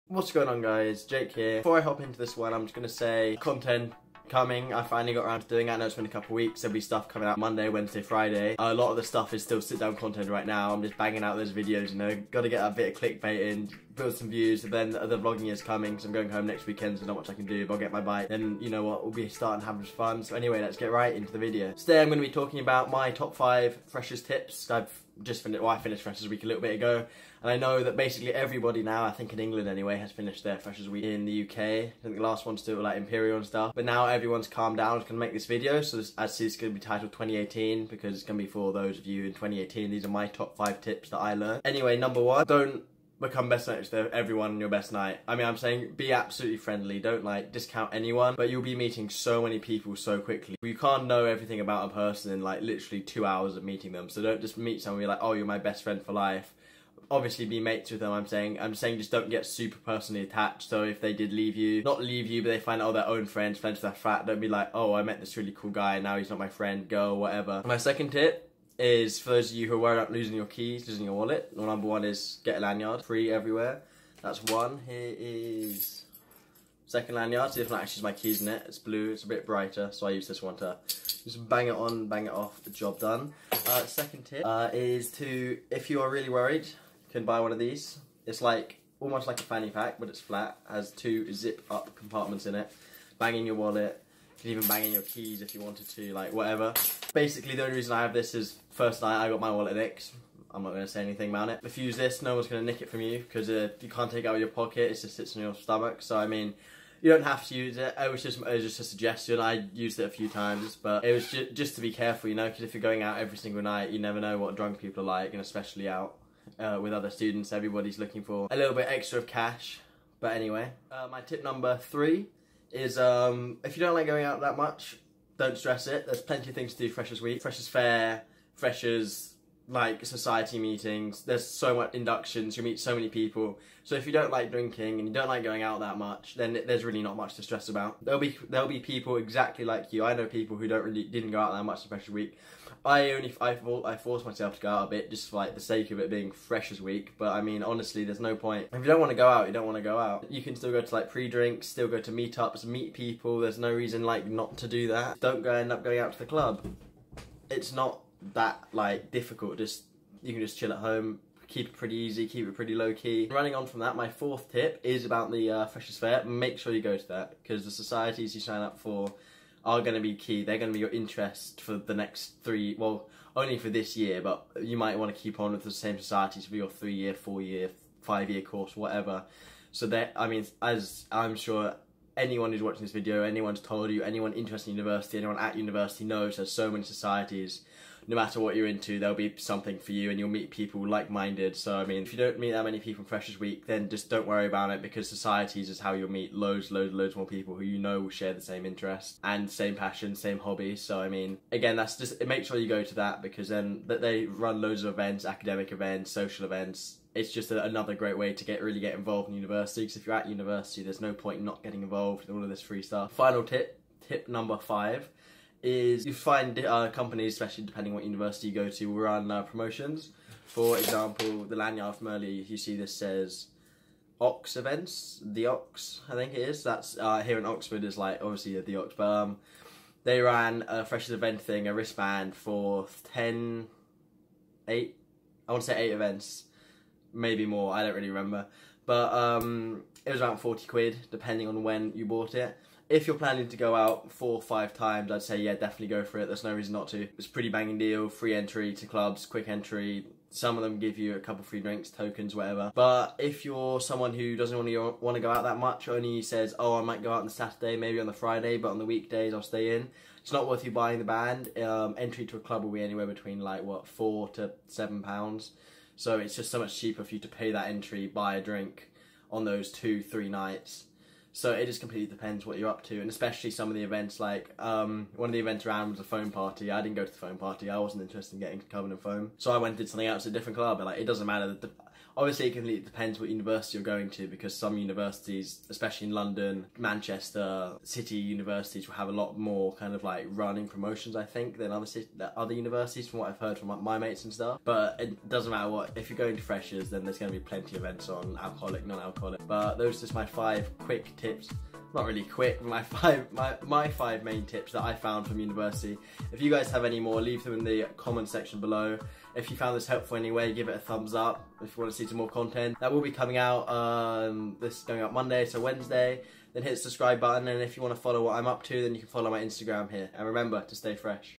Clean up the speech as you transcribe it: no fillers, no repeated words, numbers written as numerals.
What's going on, guys? Jake here. Before I hop into this one, I'm just going to say content coming. I finally got around to doing it. I know it's been a couple of weeks. There'll be stuff coming out Monday, Wednesday, Friday. A lot of the stuff is still sit down content right now. I'm just banging out those videos, you know. Got to get a bit of clickbait in, build some views, and then the vlogging is coming, so I'm going home next weekend, so not much I can do. But I'll get my bike, then you know what, we'll be starting having fun. So anyway, let's get right into the video. Today I'm going to be talking about my top 5 freshers tips. I finished Freshers Week a little bit ago, and I know that basically everybody now, I think in England anyway, has finished their Freshers Week. In the UK, I think the last one's still like Imperial and stuff, but now everyone's calmed down. I'm just going to make this video, so as it's going to be titled 2018, because it's going to be for those of you in 2018. These are my top 5 tips that I learned. Anyway, number 1, don't become best mates with everyone on your best night. I mean, I'm saying be absolutely friendly. Don't like discount anyone, but you'll be meeting so many people so quickly. You can't know everything about a person in like literally 2 hours of meeting them. So don't just meet someone and be like, oh, you're my best friend for life. Obviously be mates with them. I'm saying just don't get super personally attached. So if they did not leave you, but they find out their own friends with their flat, don't be like, oh, I met this really cool guy and now he's not my friend, girl, whatever. My second tip is for those of you who are worried about losing your keys, losing your wallet. Well, number 1 is get a lanyard, free everywhere. That's 1. Here is second lanyard. See, this one actually has my keys in it. It's blue, it's a bit brighter, so I use this one to just bang it on, bang it off, the job done. Second tip is to, if you are really worried, you can buy one of these. It's like, almost like a fanny pack, but it's flat, has 2 zip up compartments in it. Bang in your wallet. You can even bang in your keys if you wanted to, like whatever. Basically, the only reason I have this is first night I got my wallet nicked. I'm not going to say anything about it. If you use this, no one's going to nick it from you because you can't take it out of your pocket. It just sits in your stomach. So I mean, you don't have to use it. It was just a suggestion. I used it a few times, but it was just to be careful, you know, because if you're going out every single night, you never know what drunk people are like, and especially out with other students. Everybody's looking for a little bit extra of cash. But anyway, my tip number 3 is if you don't like going out that much, don't stress it. There's plenty of things to do Freshers Week. Freshers Fair, Freshers, like society meetings. There's so much inductions, you meet so many people. So if you don't like drinking and you don't like going out that much, then there's really not much to stress about. There'll be people exactly like you. I know people who didn't go out that much in Freshers Week. I forced myself to go out a bit just for like the sake of it being Freshers Week, but I mean honestly there's no point. If you don't want to go out, you don't want to go out. You can still go to like pre-drinks, still go to meetups, meet people. There's no reason like not to do that. Don't end up going out to the club. It's not that like difficult. You can just chill at home, keep it pretty easy, keep it pretty low key. Running on from that, my 4th tip is about the Freshers Fair. Make sure you go to that because the societies you sign up for are going to be key. They're going to be your interest for the next 3, well, only for this year, but you might want to keep on with the same societies for your 3-year, 4-year, 5-year course, whatever. So that, I mean, as I'm sure anyone who's watching this video, anyone's told you, anyone interested in university, anyone at university knows there's so many societies. No matter what you're into, there'll be something for you and you'll meet people like-minded. So, I mean, if you don't meet that many people in Freshers Week, then just don't worry about it because societies is how you'll meet loads more people who you know will share the same interests and same passion, same hobbies. So, I mean, again, that's just, make sure you go to that because then they run loads of events, academic events, social events. It's just another great way to really get involved in university because if you're at university, there's no point in not getting involved in all of this free stuff. Final tip number 5. Is you find companies, especially depending what university you go to, will run promotions. For example, the lanyard from earlier, you see this says Ox events, the Ox, I think it is. That's here in Oxford is like obviously the Ox, but they ran a Freshers event thing, a wristband for 8 events, maybe more, I don't really remember. But it was around 40 quid, depending on when you bought it. If you're planning to go out 4 or 5 times, I'd say, yeah, definitely go for it. There's no reason not to. It's a pretty banging deal. Free entry to clubs, quick entry. Some of them give you a couple free drinks, tokens, whatever. But if you're someone who doesn't want to go out that much, only says, oh, I might go out on the Saturday, maybe on the Friday, but on the weekdays I'll stay in. It's not worth you buying the band. Entry to a club will be anywhere between like, what, £4 to £7. So it's just so much cheaper for you to pay that entry, buy a drink on those 2-3 nights. So it just completely depends what you're up to, and especially some of the events, like one of the events around was a foam party. I didn't go to the foam party. I wasn't interested in getting covered in foam, so I went and did something else at a different club. And like, it doesn't matter. Obviously, it completely depends what university you're going to, because some universities, especially in London, Manchester, city universities, will have a lot more kind of like running promotions, I think, than other universities, from what I've heard from my mates and stuff. But it doesn't matter what. If you're going to freshers, then there's going to be plenty of events on alcoholic, non-alcoholic. But those are just my 5 quick tips. Not really quick, my five main tips that I found from university. If you guys have any more, leave them in the comment section below. If you found this helpful anyway, give it a thumbs up. If you want to see some more content, that will be coming out. This is going out Monday, so Wednesday. Then hit the subscribe button, and if you want to follow what I'm up to, then you can follow my Instagram here. And remember to stay fresh.